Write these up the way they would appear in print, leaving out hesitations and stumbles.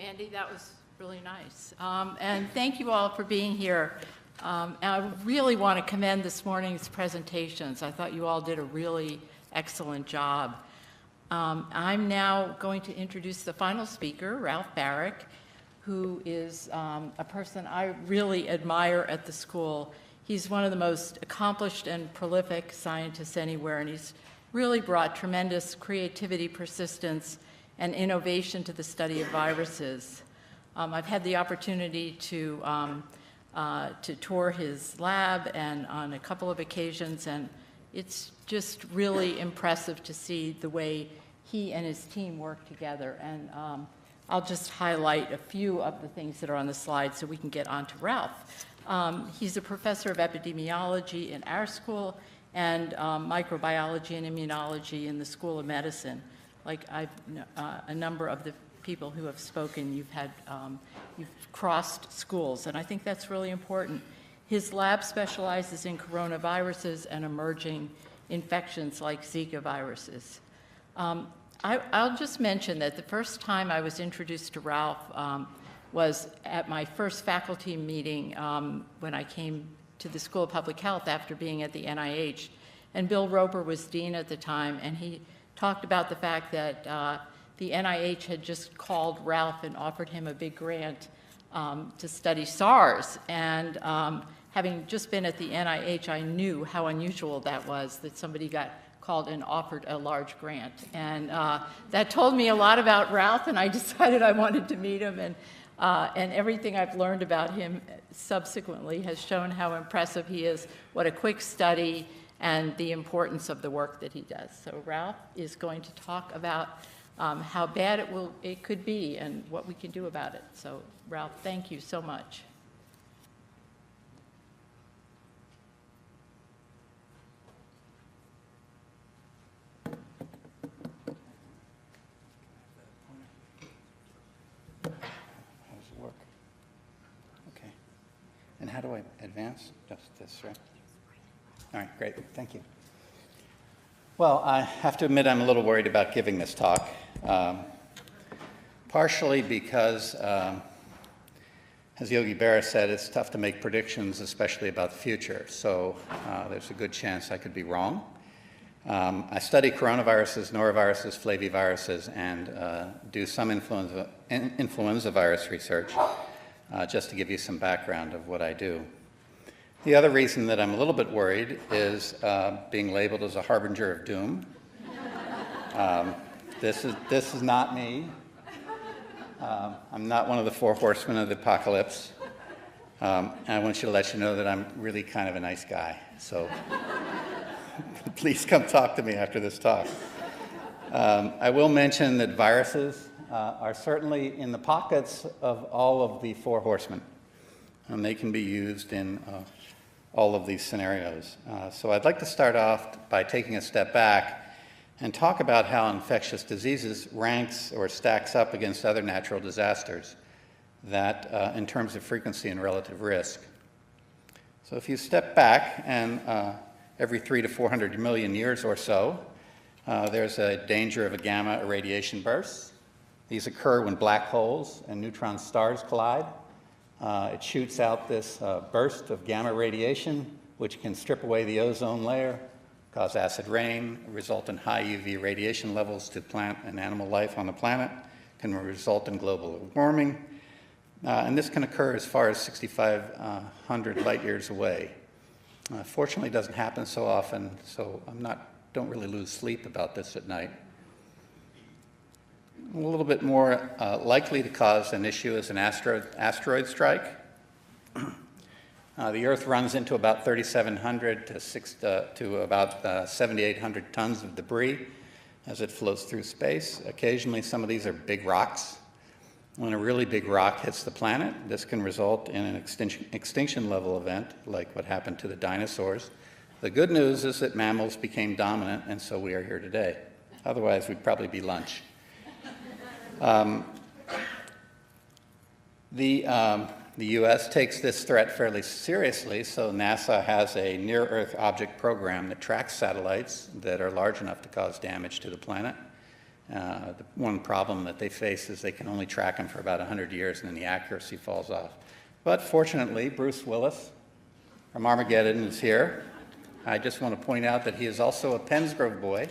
Andy, that was really nice. And thank you all for being here. And I really want to commend this morning's presentations. I thought you all did a really excellent job. I'm now going to introduce the final speaker, Ralph Baric, who is a person I really admire at the school. He's one of the most accomplished and prolific scientists anywhere, and he's really brought tremendous creativity, persistence, and innovation to the study of viruses. I've had the opportunity to tour his lab and on a couple of occasions, and it's just really impressive to see the way he and his team work together. And I'll just highlight a few of the things that are on the slide so we can get on to Ralph. He's a professor of epidemiology in our school and microbiology and immunology in the School of Medicine. Like a number of the people who have spoken, you've crossed schools, and I think that's really important. His lab specializes in coronaviruses and emerging infections like Zika viruses. I'll just mention that the first time I was introduced to Ralph was at my first faculty meeting when I came to the School of Public Health after being at the NIH. And Bill Roper was dean at the time, and he talked about the fact that the NIH had just called Ralph and offered him a big grant to study SARS. And having just been at the NIH, I knew how unusual that was, that somebody got called and offered a large grant. And that told me a lot about Ralph, and I decided I wanted to meet him. And everything I've learned about him subsequently has shown how impressive he is, what a quick study, and the importance of the work that he does. So Ralph is going to talk about how bad it could be and what we can do about it. So Ralph, thank you so much. How does it work? Okay. And how do I advance? Just this, right? All right, great, thank you. Well, I have to admit I'm a little worried about giving this talk, partially because, as Yogi Berra said, it's tough to make predictions, especially about the future, so there's a good chance I could be wrong. I study coronaviruses, noroviruses, flaviviruses, and do some influenza virus research, just to give you some background of what I do. The other reason that I'm a little bit worried is being labeled as a harbinger of doom. This is not me. I'm not one of the four horsemen of the apocalypse. And I want you to let you know that I'm really kind of a nice guy. So please come talk to me after this talk. I will mention that viruses are certainly in the pockets of all of the four horsemen. And they can be used in all of these scenarios. So I'd like to start off by taking a step back and talk about how infectious diseases ranks or stacks up against other natural disasters that in terms of frequency and relative risk. So if you step back and every 300 to 400 million years or so, there's a danger of a gamma irradiation burst. These occur when black holes and neutron stars collide. It shoots out this burst of gamma radiation, which can strip away the ozone layer, cause acid rain, result in high UV radiation levels to plant and animal life on the planet, can result in global warming, and this can occur as far as 6,500 light years away. Fortunately, it doesn't happen so often, so don't really lose sleep about this at night. A little bit more likely to cause an issue is an asteroid strike. The Earth runs into about 3,700 to about 7,800 tons of debris as it flows through space. Occasionally, some of these are big rocks. When a really big rock hits the planet, this can result in an extinction level event, like what happened to the dinosaurs. The good news is that mammals became dominant, and so we are here today. Otherwise, we'd probably be lunch. The U.S. takes this threat fairly seriously, so NASA has a near-Earth object program that tracks satellites that are large enough to cause damage to the planet. The one problem that they face is they can only track them for about 100 years, and then the accuracy falls off. But fortunately, Bruce Willis from Armageddon is here. I just want to point out that he is also a Pennsgrove boy.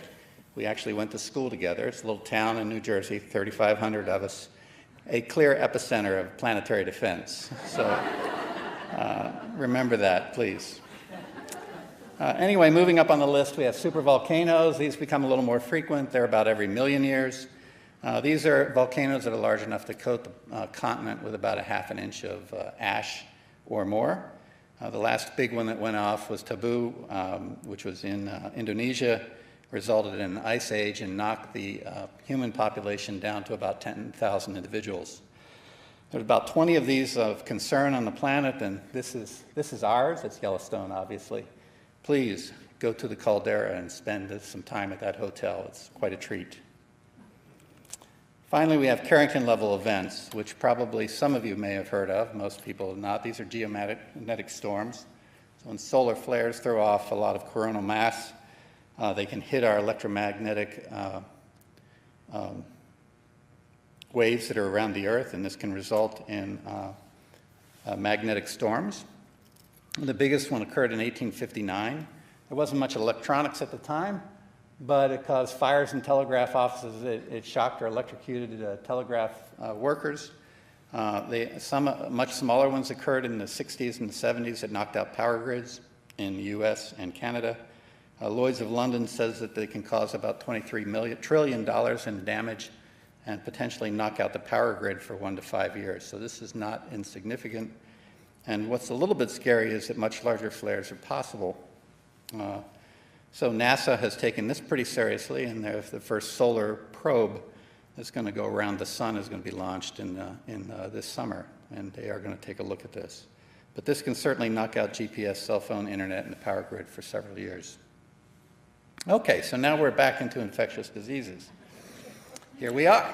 We actually went to school together. It's a little town in New Jersey, 3,500 of us, a clear epicenter of planetary defense. So remember that, please. Anyway, moving up on the list, we have supervolcanoes. These become a little more frequent. They're about every 1,000,000 years. These are volcanoes that are large enough to coat the continent with about 1/2 inch of ash or more. The last big one that went off was Tabu, which was in Indonesia, resulted in an ice age and knocked the human population down to about 10,000 individuals. There's about 20 of these of concern on the planet, and this is ours. It's Yellowstone, obviously. Please go to the caldera and spend some time at that hotel. It's quite a treat. Finally, we have Carrington-level events, which probably some of you may have heard of, most people have not. These are geomagnetic storms. So when solar flares throw off a lot of coronal mass, they can hit our electromagnetic waves that are around the Earth, and this can result in magnetic storms. The biggest one occurred in 1859. There wasn't much electronics at the time, but it caused fires in telegraph offices. It shocked or electrocuted telegraph workers. Some much smaller ones occurred in the 60s and the 70s that knocked out power grids in the US and Canada. Lloyd's of London says that they can cause about $23 trillion in damage and potentially knock out the power grid for 1 to 5 years. So this is not insignificant. And what's a little bit scary is that much larger flares are possible. So NASA has taken this pretty seriously, and the first solar probe that's going to go around the sun is going to be launched in this summer, and they are going to take a look at this. But this can certainly knock out GPS, cell phone, internet, and the power grid for several years. Okay, so now we're back into infectious diseases. Here we are.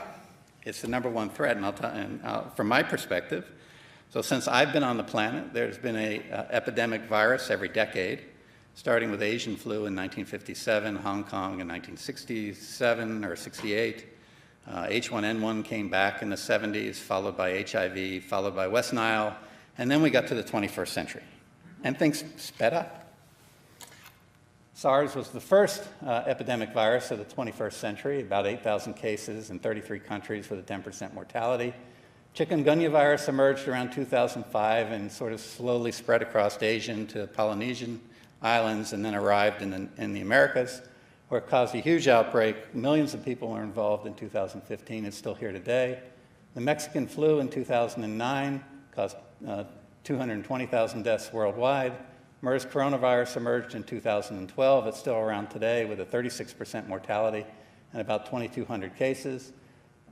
It's the #1 threat, and from my perspective, so since I've been on the planet, there's been an epidemic virus every decade, starting with Asian flu in 1957, Hong Kong in 1967 or 68. H1N1 came back in the 70s, followed by HIV, followed by West Nile, and then we got to the 21st century, and things sped up. SARS was the first epidemic virus of the 21st century, about 8,000 cases in 33 countries with a 10% mortality. Chikungunya virus emerged around 2005 and sort of slowly spread across Asian to Polynesian islands and then arrived in the Americas, where it caused a huge outbreak. Millions of people were involved in 2015. It's still here today. The Mexican flu in 2009 caused 220,000 deaths worldwide. MERS coronavirus emerged in 2012. It's still around today with a 36% mortality and about 2,200 cases.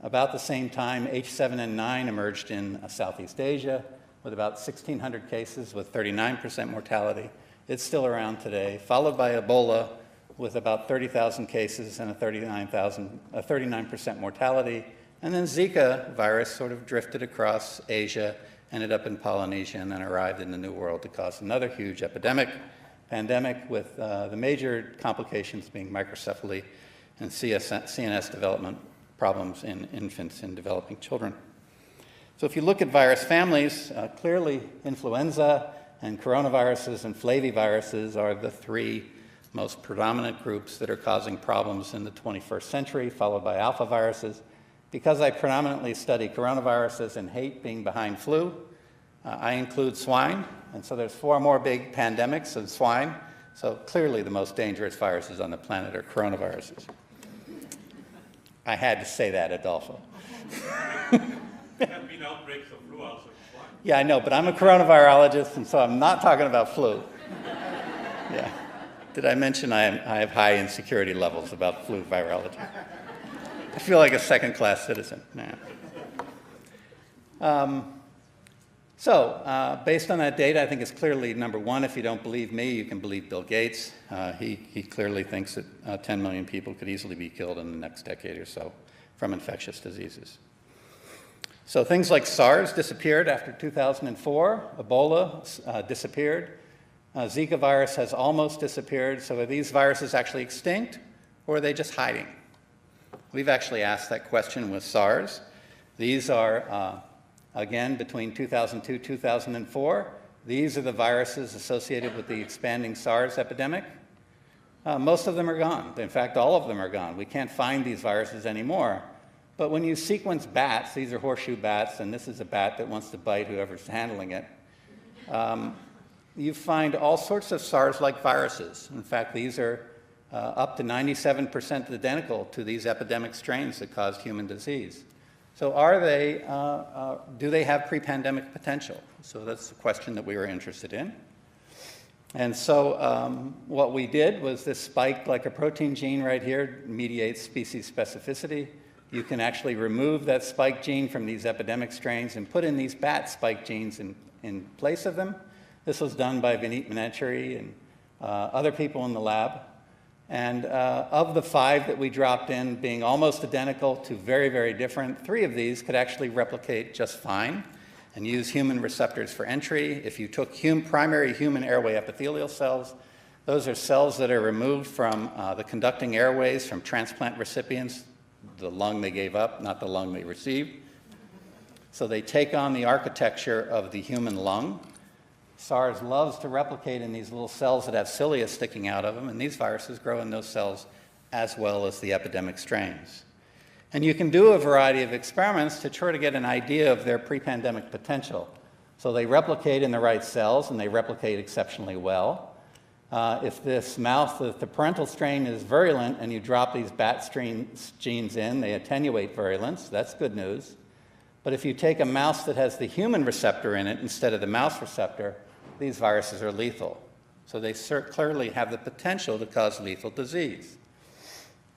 About the same time, H7N9 emerged in Southeast Asia with about 1,600 cases with 39% mortality. It's still around today, followed by Ebola with about 30,000 cases and a 39% mortality. And then Zika virus sort of drifted across Asia, ended up in Polynesia, and then arrived in the New World to cause another huge pandemic with the major complications being microcephaly and CNS development problems in infants and developing children. So if you look at virus families, clearly influenza and coronaviruses and flaviviruses are the 3 most predominant groups that are causing problems in the 21st century, followed by alpha viruses. Because I predominantly study coronaviruses and hate being behind flu, I include swine, and so there's 4 more big pandemics of swine. So clearly the most dangerous viruses on the planet are coronaviruses. I had to say that, Adolfo. There have been outbreaks of flu also in swine. Yeah, I know, but I'm a coronavirologist, and so I'm not talking about flu. Yeah. Did I mention I have high insecurity levels about flu virology? I feel like a second-class citizen. Nah. Based on that data, I think it's clearly #1. If you don't believe me, you can believe Bill Gates. He clearly thinks that 10 million people could easily be killed in the next decade or so from infectious diseases. So things like SARS disappeared after 2004. Ebola disappeared. Zika virus has almost disappeared. So are these viruses actually extinct, or are they just hiding? We've actually asked that question with SARS. These are, again, between 2002 and 2004. These are the viruses associated with the expanding SARS epidemic. Most of them are gone. In fact, all of them are gone. We can't find these viruses anymore. But when you sequence bats, these are horseshoe bats, and this is a bat that wants to bite whoever's handling it, you find all sorts of SARS-like viruses. In fact, these are up to 97% identical to these epidemic strains that caused human disease. So do they have pre-pandemic potential? So that's the question that we were interested in. And so what we did was this spike glycoprotein gene right here mediates species specificity. You can actually remove that spike gene from these epidemic strains and put in these bat spike genes in place of them. This was done by Vineet Manachari and other people in the lab. And of the 5 that we dropped in, being almost identical to very, very different, 3 of these could actually replicate just fine and use human receptors for entry. If you took primary human airway epithelial cells, those are cells that are removed from the conducting airways from transplant recipients, the lung they gave up, not the lung they received. So they take on the architecture of the human lung. SARS loves to replicate in these little cells that have cilia sticking out of them, and these viruses grow in those cells as well as the epidemic strains. And you can do a variety of experiments to try to get an idea of their pre-pandemic potential. So they replicate in the right cells, and they replicate exceptionally well. If this mouse, the parental strain is virulent, and you drop these bat strain genes in, they attenuate virulence. That's good news. But if you take a mouse that has the human receptor in it instead of the mouse receptor, these viruses are lethal. So they clearly have the potential to cause lethal disease.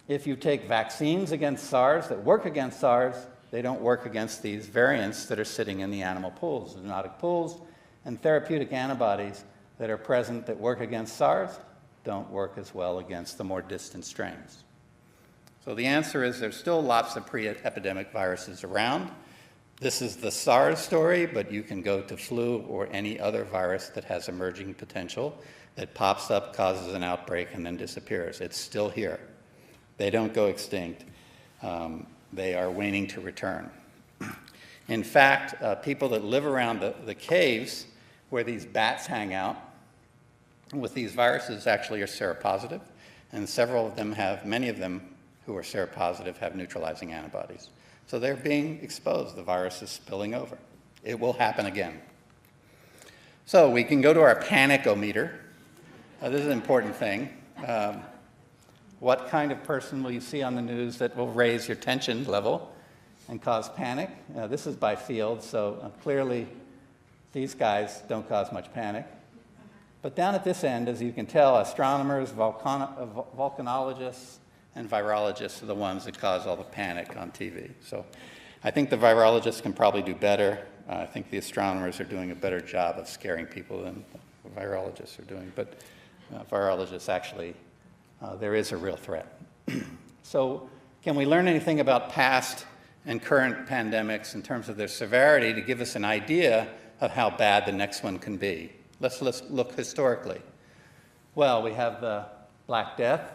If you take vaccines against SARS that work against SARS, they don't work against these variants that are sitting in the animal pools, zoonotic pools, and therapeutic antibodies that are present that work against SARS don't work as well against the more distant strains. So the answer is there's still lots of pre-epidemic viruses around. This is the SARS story, but you can go to flu or any other virus that has emerging potential that pops up, causes an outbreak, and then disappears. It's still here. They don't go extinct. They are waning to return. In fact, people that live around the caves where these bats hang out with these viruses actually are seropositive, and several of them have, many of them who are seropositive have neutralizing antibodies. So they're being exposed. The virus is spilling over. It will happen again. So we can go to our panic-o-meter. This is an important thing. What kind of person will you see on the news that will raise your tension level and cause panic? This is by field, so clearly these guys don't cause much panic. But down at this end, as you can tell, astronomers, volcanologists, and virologists are the ones that cause all the panic on TV. So I think the virologists can probably do better. I think the astronomers are doing a better job of scaring people than the virologists are doing. But virologists actually, there is a real threat. So can we learn anything about past and current pandemics in terms of their severity to give us an idea of how bad the next one can be? Let's look historically. Well, we have the Black Death.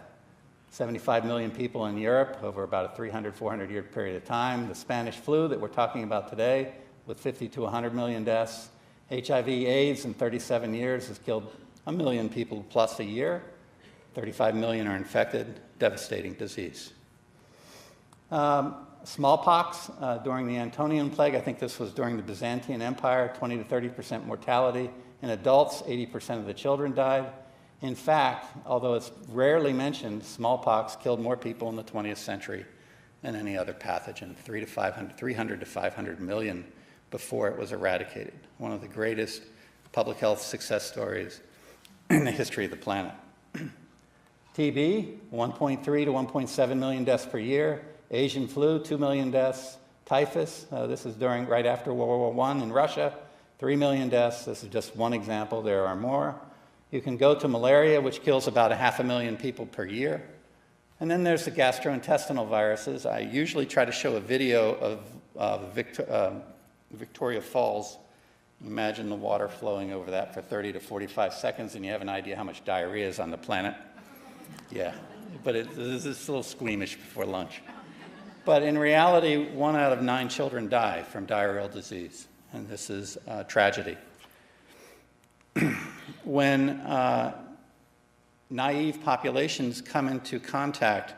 75 million people in Europe over about a 300, 400-year period of time. The Spanish flu that we're talking about today with 50 to 100 million deaths. HIV/AIDS in 37 years has killed 1 million people plus a year. 35 million are infected, devastating disease. Smallpox during the Antonian plague, I think this was during the Byzantine Empire, 20 to 30% mortality. In adults, 80% of the children died. In fact, although it's rarely mentioned, smallpox killed more people in the 20th century than any other pathogen, 300 to 500 million before it was eradicated. One of the greatest public health success stories in the history of the planet. TB, 1.3 to 1.7 million deaths per year. Asian flu, 2 million deaths. Typhus, this is right after World War I in Russia, 3 million deaths. This is just one example. There are more. You can go to malaria, which kills about 500,000 people per year. And then there's the gastrointestinal viruses. I usually try to show a video of Victoria Falls. Imagine the water flowing over that for 30 to 45 seconds, and you have an idea how much diarrhea is on the planet. Yeah, but this is a little squeamish before lunch. But in reality, 1 out of 9 children die from diarrheal disease, and this is a tragedy. When naive populations come into contact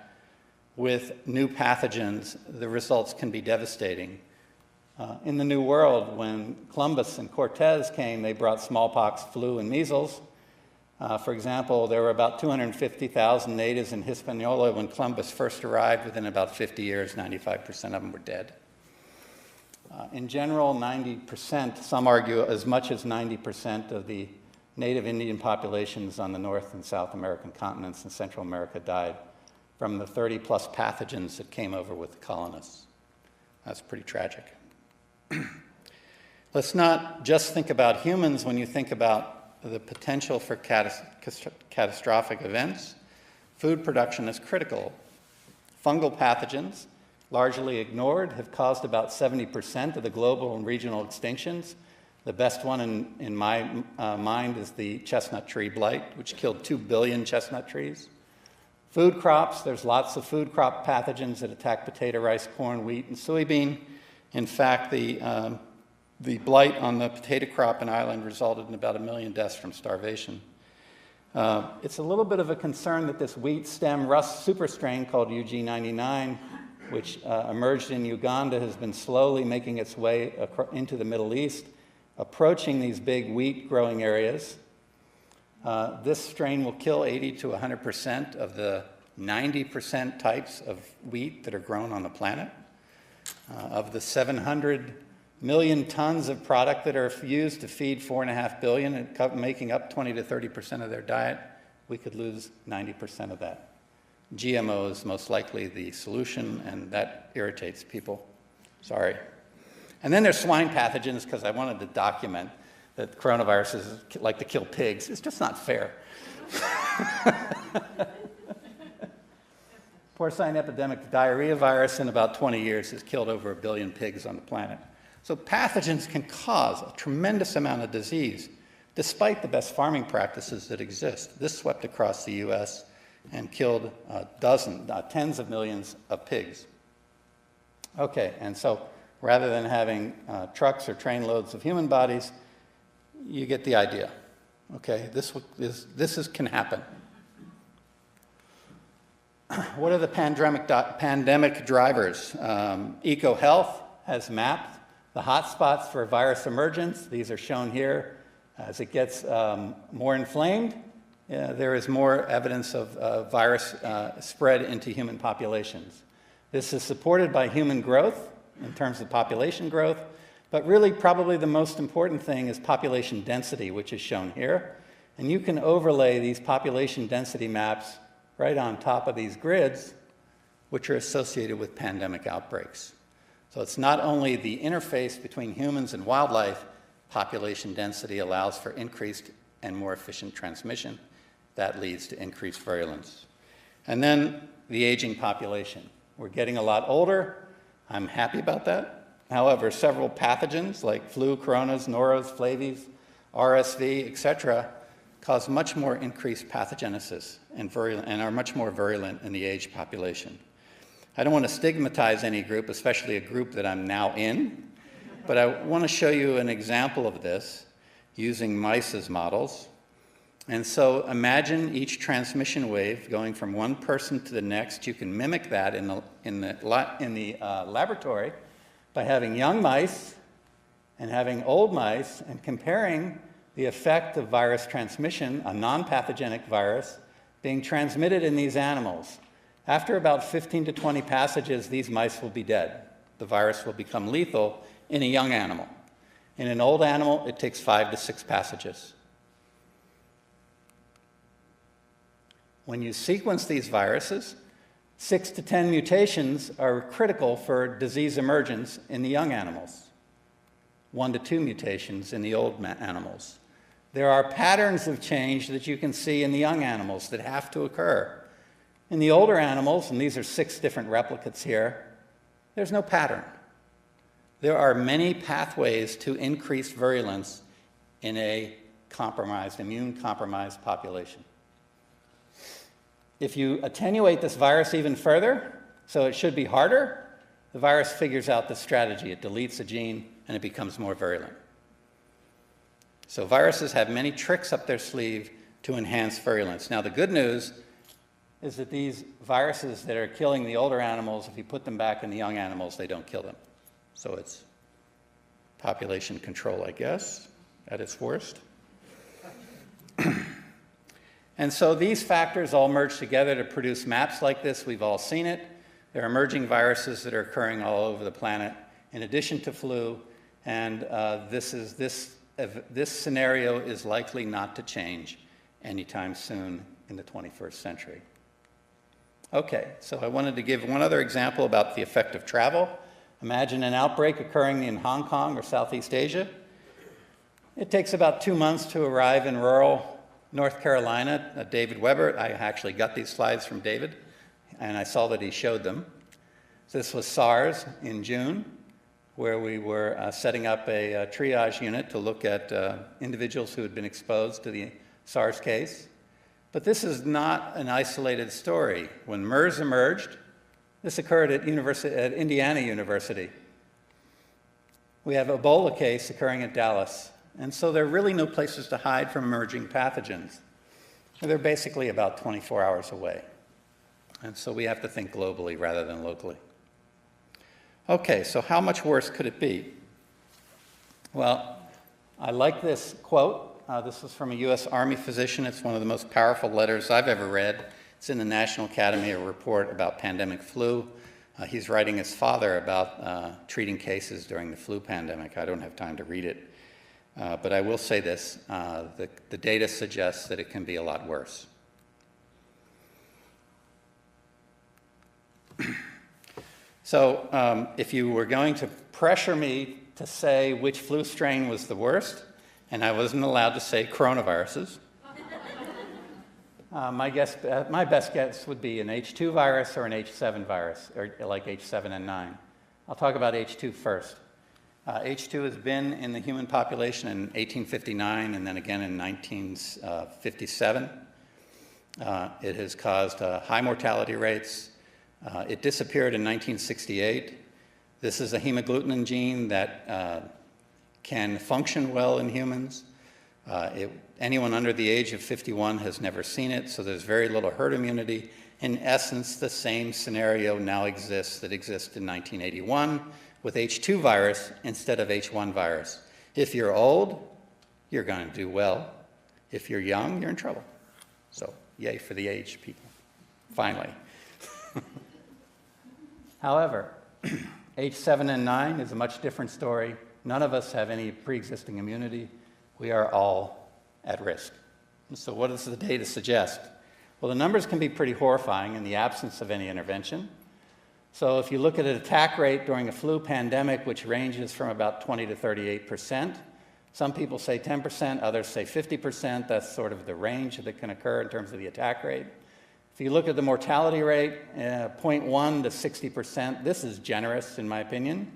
with new pathogens, the results can be devastating. In the New World, when Columbus and Cortez came, they brought smallpox, flu, and measles. For example, there were about 250,000 natives in Hispaniola when Columbus first arrived. Within about 50 years, 95% of them were dead. In general, 90%, some argue as much as 90% of the native Indian populations on the North and South American continents and Central America died from the 30-plus pathogens that came over with the colonists. That's pretty tragic. Let's not just think about humans when you think about the potential for catastrophic events. Food production is critical. Fungal pathogens, largely ignored, have caused about 70% of the global and regional extinctions. The best one in my mind is the chestnut tree blight, which killed 2 billion chestnut trees. Food crops, there's lots of food crop pathogens that attack potato, rice, corn, wheat, and soybean. In fact, the blight on the potato crop in Ireland resulted in about 1 million deaths from starvation. It's a little bit of a concern that this wheat stem rust superstrain called UG99, which emerged in Uganda, has been slowly making its way into the Middle East, approaching these big wheat growing areas. This strain will kill 80 to 100% of the 90% types of wheat that are grown on the planet. Of the 700 million tons of product that are used to feed 4.5 billion, and making up 20 to 30% of their diet, we could lose 90% of that. GMO is most likely the solution, and that irritates people. Sorry. And then there's swine pathogens, because I wanted to document that coronaviruses like to kill pigs. It's just not fair. Porcine epidemic diarrhea virus in about 20 years has killed over 1 billion pigs on the planet. So pathogens can cause a tremendous amount of disease, despite the best farming practices that exist. This swept across the US and killed tens of millions of pigs. Okay, and so rather than having trucks or train loads of human bodies, you get the idea. Okay, this can happen. What are the pandemic drivers? EcoHealth has mapped the hotspots for virus emergence. These are shown here. As it gets more inflamed, there is more evidence of virus spread into human populations. This is supported by human growth in terms of population growth, but really probably the most important thing is population density, which is shown here. And you can overlay these population density maps right on top of these grids, which are associated with pandemic outbreaks. So it's not only the interface between humans and wildlife, population density allows for increased and more efficient transmission. That leads to increased virulence. And then the aging population. We're getting a lot older. I'm happy about that. However, several pathogens like flu, coronas, noros, flavies, RSV, etc., cause much more increased pathogenesis and are much more virulent in the aged population. I don't want to stigmatize any group, especially a group that I'm now in, but I want to show you an example of this using mice as models. And so imagine each transmission wave going from one person to the next. You can mimic that in the laboratory by having young mice and having old mice and comparing the effect of virus transmission, a non-pathogenic virus, being transmitted in these animals. After about 15 to 20 passages, these mice will be dead. The virus will become lethal in a young animal. In an old animal, it takes 5 to 6 passages. When you sequence these viruses, 6 to 10 mutations are critical for disease emergence in the young animals, 1 to 2 mutations in the old animals. There are patterns of change that you can see in the young animals that have to occur. In the older animals, and these are 6 different replicates here, there's no pattern. There are many pathways to increase virulence in a immune-compromised population. If you attenuate this virus even further, so it should be harder, the virus figures out the strategy. It deletes a gene, and it becomes more virulent. So viruses have many tricks up their sleeve to enhance virulence. Now, the good news is that these viruses that are killing the older animals, if you put them back in the young animals, they don't kill them. So it's population control, I guess, at its worst. And so these factors all merge together to produce maps like this. We've all seen it. There are emerging viruses that are occurring all over the planet, in addition to flu, and this scenario is likely not to change anytime soon in the 21st century. Okay, so I wanted to give one other example about the effect of travel. Imagine an outbreak occurring in Hong Kong or Southeast Asia. It takes about 2 months to arrive in rural North Carolina. David Weber, I actually got these slides from David, and I saw that he showed them. This was SARS in June, where we were setting up a triage unit to look at individuals who had been exposed to the SARS case. But this is not an isolated story. When MERS emerged, this occurred at Indiana University. We have Ebola case occurring at Dallas. And so there are really no places to hide from emerging pathogens. They're basically about 24 hours away. And so we have to think globally rather than locally. Okay, so how much worse could it be? Well, I like this quote. This is from a U.S. Army physician. It's one of the most powerful letters I've ever read. It's in the National Academy, a report about pandemic flu. He's writing his father about treating cases during the flu pandemic. I don't have time to read it. But I will say this, the data suggests that it can be a lot worse. So if you were going to pressure me to say which flu strain was the worst, and I wasn't allowed to say coronaviruses, my best guess would be an H2 virus or an H7 virus, or like H7N9. I'll talk about H2 first. H2 has been in the human population in 1859 and then again in 1957. It has caused high mortality rates. It disappeared in 1968. This is a hemagglutinin gene that can function well in humans. Anyone under the age of 51 has never seen it, so there's very little herd immunity. In essence, the same scenario now exists that existed in 1981 with H2 virus instead of H1 virus. If you're old, you're going to do well. If you're young, you're in trouble. So, yay for the age, people. Finally. However, H7N9 is a much different story. None of us have any pre-existing immunity. We are all at risk. And so what does the data suggest? Well, the numbers can be pretty horrifying in the absence of any intervention. So if you look at an attack rate during a flu pandemic, which ranges from about 20 to 38%, some people say 10%, others say 50%. That's sort of the range that can occur in terms of the attack rate. If you look at the mortality rate, 0.1 to 60%, this is generous in my opinion,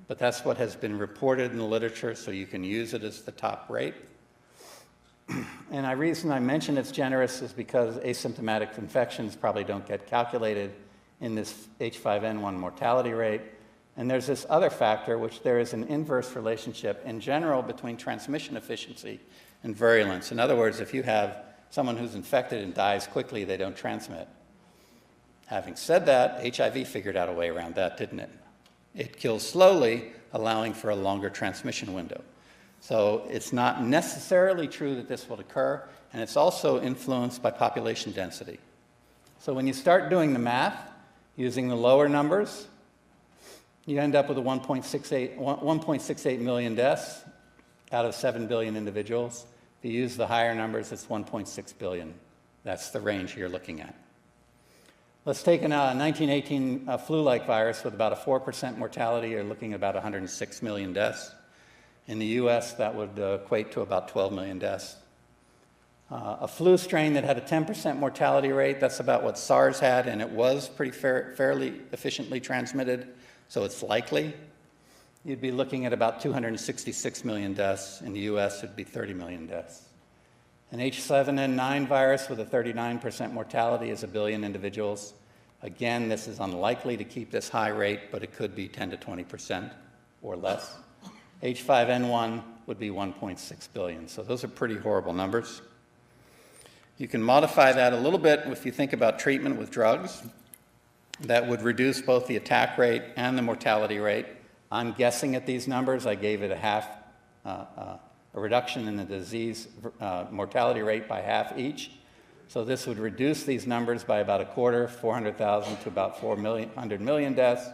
but that's what has been reported in the literature, so you can use it as the top rate. And the reason I mention it's generous is because asymptomatic infections probably don't get calculated in this H5N1 mortality rate. And there's this other factor, which there is an inverse relationship in general between transmission efficiency and virulence. In other words, if you have someone who's infected and dies quickly, they don't transmit. Having said that, HIV figured out a way around that, didn't it? It kills slowly, allowing for a longer transmission window. So it's not necessarily true that this will occur, and it's also influenced by population density. So when you start doing the math, using the lower numbers, you end up with a 1.68 million deaths out of 7 billion individuals. If you use the higher numbers, it's 1.6 billion. That's the range you're looking at. Let's take a 1918 flu-like virus with about a 4% mortality. You're looking at about 106 million deaths. In the US, that would equate to about 12 million deaths. A flu strain that had a 10% mortality rate, that's about what SARS had, and it was pretty fairly efficiently transmitted, so it's likely. You'd be looking at about 266 million deaths. In the US, it'd be 30 million deaths. An H7N9 virus with a 39% mortality is 1 billion individuals. Again, this is unlikely to keep this high rate, but it could be 10 to 20% or less. H5N1 would be 1.6 billion. So those are pretty horrible numbers. You can modify that a little bit if you think about treatment with drugs. That would reduce both the attack rate and the mortality rate. I'm guessing at these numbers. I gave it a reduction in the disease mortality rate by half each. So this would reduce these numbers by about a quarter, 400,000 to about 400 million deaths.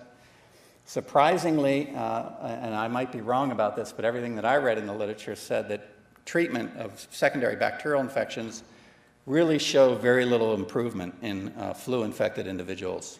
Surprisingly, and I might be wrong about this, but everything that I read in the literature said that treatment of secondary bacterial infections really show very little improvement in flu-infected individuals.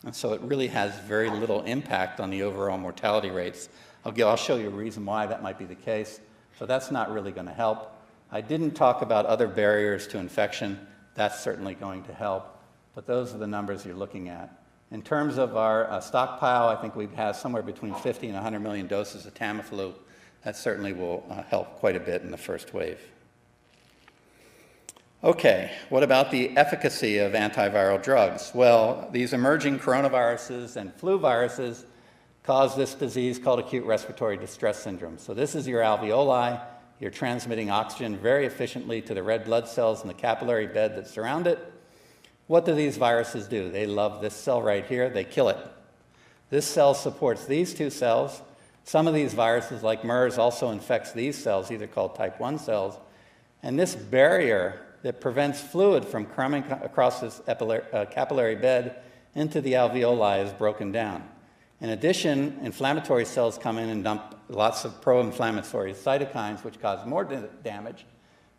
And so it really has very little impact on the overall mortality rates. I'll show you a reason why that might be the case. So that's not really going to help. I didn't talk about other barriers to infection. That's certainly going to help. But those are the numbers you're looking at. In terms of our stockpile, I think we have somewhere between 50 and 100 million doses of Tamiflu. That certainly will help quite a bit in the first wave. Okay, what about the efficacy of antiviral drugs? Well, these emerging coronaviruses and flu viruses cause this disease called acute respiratory distress syndrome. So this is your alveoli. You're transmitting oxygen very efficiently to the red blood cells in the capillary bed that surround it. What do these viruses do? They love this cell right here. They kill it. This cell supports these two cells. Some of these viruses, like MERS, also infects these cells, either called type 1 cells. And this barrier that prevents fluid from coming across this capillary bed into the alveoli is broken down. In addition, inflammatory cells come in and dump lots of pro-inflammatory cytokines, which cause more damage.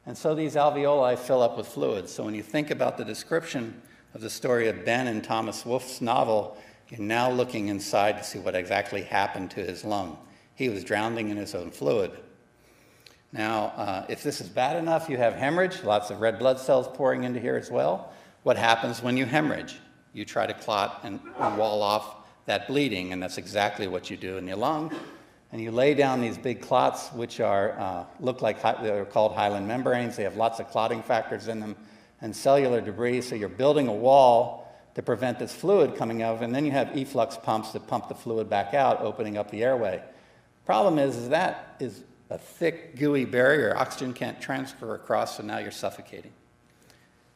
And so these alveoli fill up with fluid. So when you think about the description of the story of Ben in Thomas Wolfe's novel, you're now looking inside to see what exactly happened to his lung. He was drowning in his own fluid. Now, if this is bad enough, you have hemorrhage, lots of red blood cells pouring into here as well. What happens when you hemorrhage? You try to clot and wall off that bleeding, and that's exactly what you do in your lung. And you lay down these big clots, which are look like they're called hyaline membranes. They have lots of clotting factors in them and cellular debris. So you're building a wall to prevent this fluid coming out, and then you have efflux pumps that pump the fluid back out, opening up the airway. Problem is that is a thick, gooey barrier. Oxygen can't transfer across, so now you're suffocating.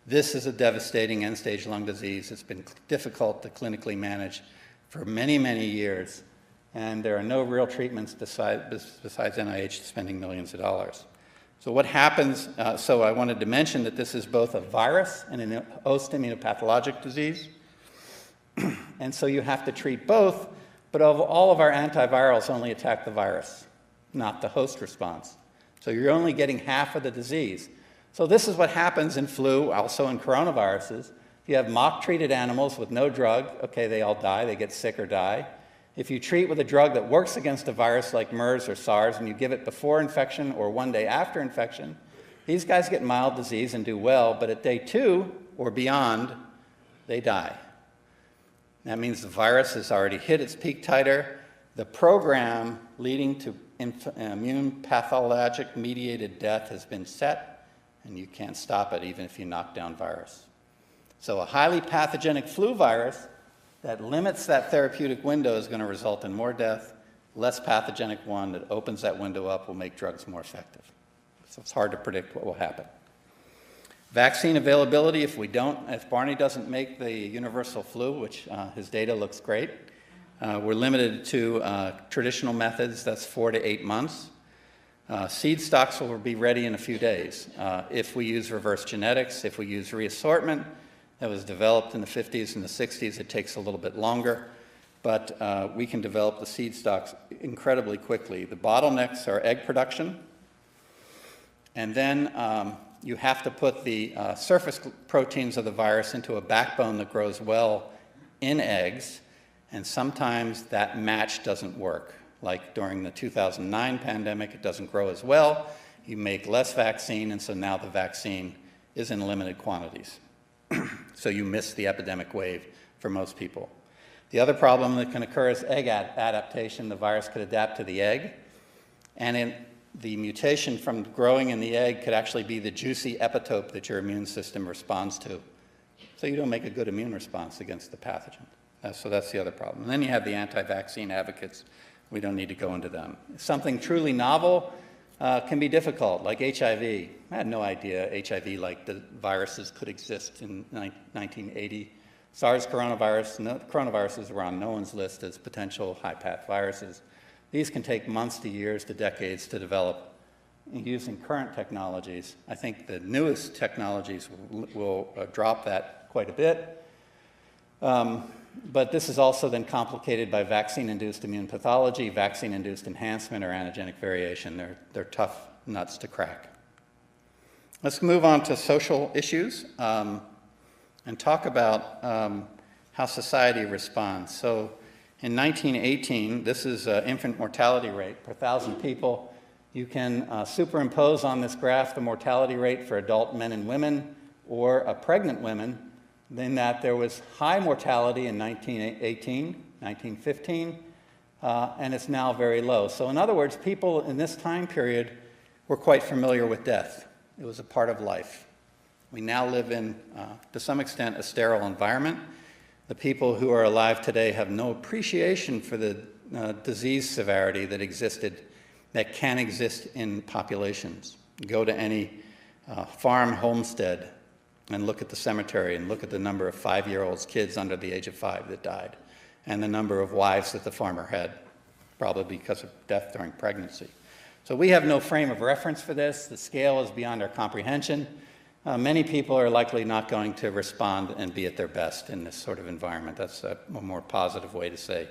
This is a devastating end-stage lung disease. It's been difficult to clinically manage for many, many years, and there are no real treatments besides NIH spending millions of dollars. So what happens, so I wanted to mention that this is both a virus and a host immunopathologic disease, and so you have to treat both, but all of our antivirals only attack the virus, not the host response. So you're only getting half of the disease. So this is what happens in flu, also in coronaviruses. If you have mock-treated animals with no drug, okay, they all die, they get sick or die. If you treat with a drug that works against a virus like MERS or SARS, and you give it before infection or one day after infection, these guys get mild disease and do well, but at day 2 or beyond, they die. That means the virus has already hit its peak titer. The program leading to immune pathologic mediated death has been set, and you can't stop it even if you knock down virus. So a highly pathogenic flu virus that limits that therapeutic window is going to result in more death. Less pathogenic one that opens that window up will make drugs more effective. So it's hard to predict what will happen. Vaccine availability, if Barney doesn't make the universal flu, which his data looks great, we're limited to traditional methods. That's 4 to 8 months. Seed stocks will be ready in a few days. If we use reverse genetics, if we use reassortment, that was developed in the 50s and the 60s, it takes a little bit longer, but we can develop the seed stocks incredibly quickly. The bottlenecks are egg production, and then you have to put the surface proteins of the virus into a backbone that grows well in eggs, and sometimes that match doesn't work. Like during the 2009 pandemic, it doesn't grow as well. You make less vaccine, and so now the vaccine is in limited quantities. So you miss the epidemic wave for most people. The other problem that can occur is egg adaptation. The virus could adapt to the egg, and the mutation from growing in the egg could actually be the juicy epitope that your immune system responds to. So So you don't make a good immune response against the pathogen. So that's the other problem. And then you have the anti-vaccine advocates. We don't need to go into them. Something truly novel can be difficult, like HIV. I had no idea HIV-like viruses could exist in 1980. SARS coronaviruses were on no one's list as potential high-path viruses. These can take months to years to decades to develop. Using current technologies, I think the newest technologies will drop that quite a bit. But this is also then complicated by vaccine-induced immune pathology, vaccine-induced enhancement, or antigenic variation. They're tough nuts to crack. Let's move on to social issues and talk about how society responds. So in 1918, this is infant mortality rate per 1,000 people. You can superimpose on this graph the mortality rate for adult men and women or pregnant women, in that there was high mortality in 1918, 1915, and it's now very low. So in other words, people in this time period were quite familiar with death. It was a part of life. We now live in, to some extent, a sterile environment. The people who are alive today have no appreciation for the disease severity that can exist in populations. Go to any farm homestead and look at the cemetery and look at the number of 5-year-olds, kids under the age of 5 that died, and the number of wives that the farmer had, probably because of death during pregnancy. So we have no frame of reference for this. The scale is beyond our comprehension. Many people are likely not going to respond and be at their best in this sort of environment. That's a more positive way to say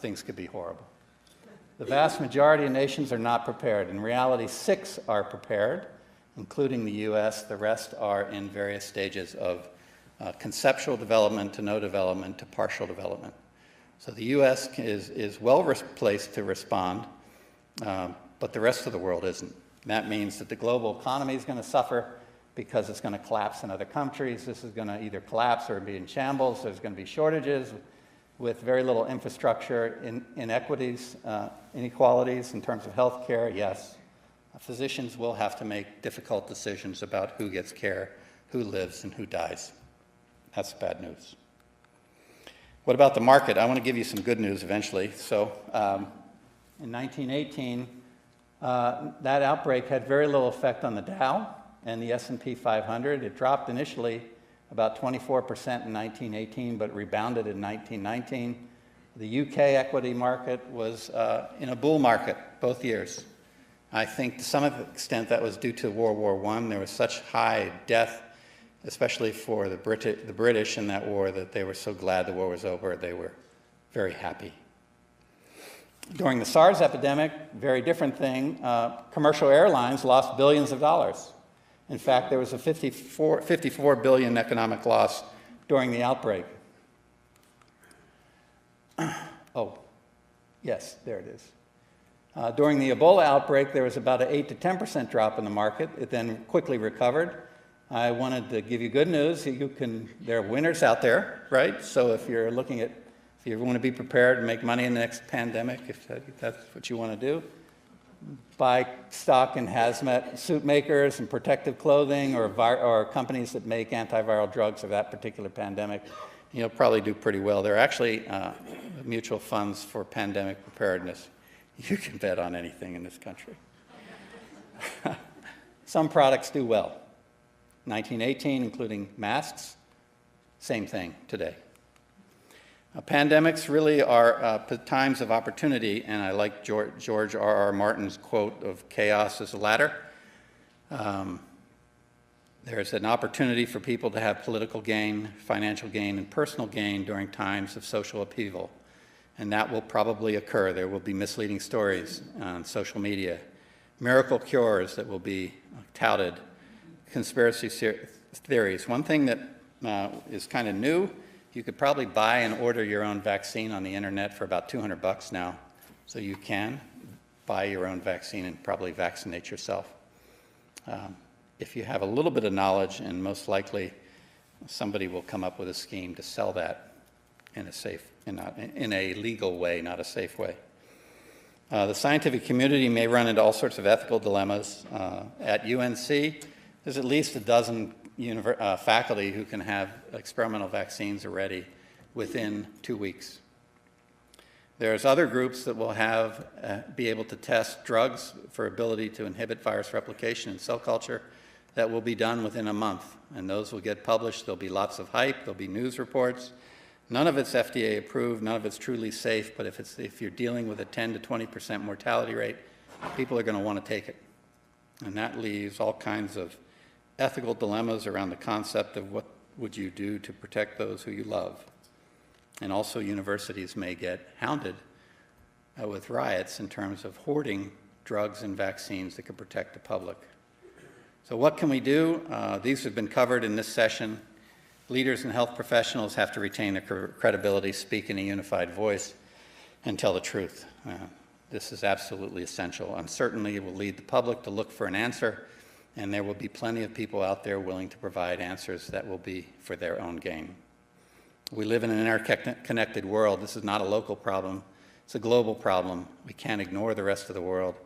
things could be horrible. The vast majority of nations are not prepared. In reality, 6 are prepared, including the US. The rest are in various stages of conceptual development to no development to partial development. So the US is well placed to respond, but the rest of the world isn't. That means that the global economy is going to suffer because it's going to collapse in other countries. This is going to either collapse or be in shambles. There's going to be shortages with very little infrastructure, inequities, inequalities in terms of health care, yes. Physicians will have to make difficult decisions about who gets care, who lives, and who dies. That's bad news. What about the market? I want to give you some good news eventually. So in 1918, that outbreak had very little effect on the Dow and the S&P 500. It dropped initially about 24% in 1918, but rebounded in 1919. The UK equity market was in a bull market both years. I think to some extent that was due to World War I. There was such high death, especially for the British in that war, that they were so glad the war was over. They were very happy. During the SARS epidemic, very different thing, commercial airlines lost billions of dollars. In fact, there was a 54 billion economic loss during the outbreak. Oh, yes, there it is. During the Ebola outbreak, there was about an 8 to 10% drop in the market. It then quickly recovered. I wanted to give you good news. There are winners out there, right? So if you're looking at, if you want to be prepared and make money in the next pandemic, if that's what you want to do, buy stock in hazmat suit makers and protective clothing, or companies that make antiviral drugs for that particular pandemic. You'll probably do pretty well. There are actually mutual funds for pandemic preparedness. You can bet on anything in this country. Some products do well. 1918, including masks, same thing today. Pandemics really are times of opportunity, and I like George R.R. Martin's quote of chaos is a ladder. There's an opportunity for people to have political gain, financial gain, and personal gain during times of social upheaval. And that will probably occur. There will be misleading stories on social media, miracle cures that will be touted, conspiracy theories. One thing that is kind of new, you could probably buy and order your own vaccine on the internet for about $200 now. So you can buy your own vaccine and probably vaccinate yourself. If you have a little bit of knowledge, and most likely somebody will come up with a scheme to sell that in a legal way, not a safe way. The scientific community may run into all sorts of ethical dilemmas. At UNC, there's at least a dozen faculty who can have experimental vaccines ready within 2 weeks. There's other groups that will be able to test drugs for ability to inhibit virus replication in cell culture that will be done within a month, and those will get published. There'll be lots of hype, there'll be news reports. None of it's FDA approved, none of it's truly safe, but if you're dealing with a 10 to 20% mortality rate, people are going to want to take it. And that leaves all kinds of ethical dilemmas around the concept of what would you do to protect those who you love. And also universities may get hounded with riots in terms of hoarding drugs and vaccines that could protect the public. So what can we do? These have been covered in this session. Leaders and health professionals have to retain their credibility, speak in a unified voice, and tell the truth. This is absolutely essential. Uncertainty will lead the public to look for an answer, and there will be plenty of people out there willing to provide answers that will be for their own gain. We live in an interconnected world. This is not a local problem. It's a global problem. We can't ignore the rest of the world.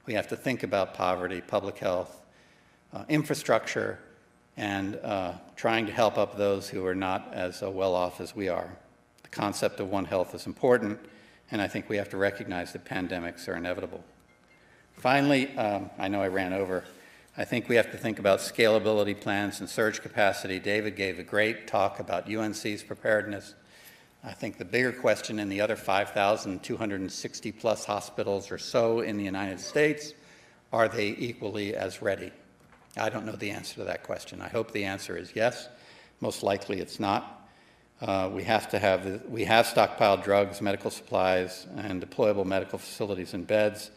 We have to think about poverty, public health, infrastructure, and trying to help up those who are not as well off as we are. The concept of One Health is important, and I think we have to recognize that pandemics are inevitable. Finally, I know I ran over. I think we have to think about scalability plans and surge capacity. David gave a great talk about UNC's preparedness. I think the bigger question in the other 5,260 plus hospitals or so in the United States, are they equally as ready? I don't know the answer to that question. I hope the answer is yes. Most likely it's not. We have stockpiled drugs, medical supplies, and deployable medical facilities and beds.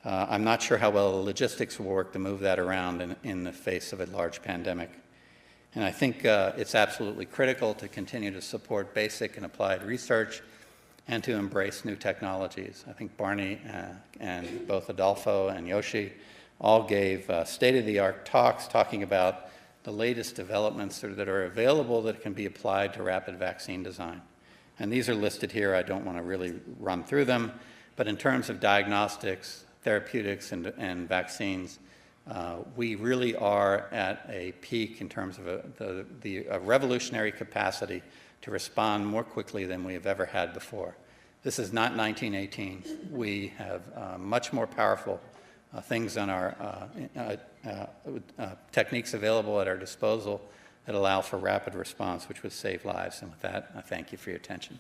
I'm not sure how well the logistics will work to move that around in the face of a large pandemic. And I think it's absolutely critical to continue to support basic and applied research and to embrace new technologies. I think Barney and both Adolfo and Yoshi all gave state-of-the-art talks talking about the latest developments that are available that can be applied to rapid vaccine design. And these are listed here. I don't want to really run through them. But in terms of diagnostics, therapeutics, and vaccines, we really are at a peak in terms of a revolutionary capacity to respond more quickly than we have ever had before. This is not 1918. We have much more powerful things on our techniques available at our disposal that allow for rapid response, which would save lives. And with that, I thank you for your attention.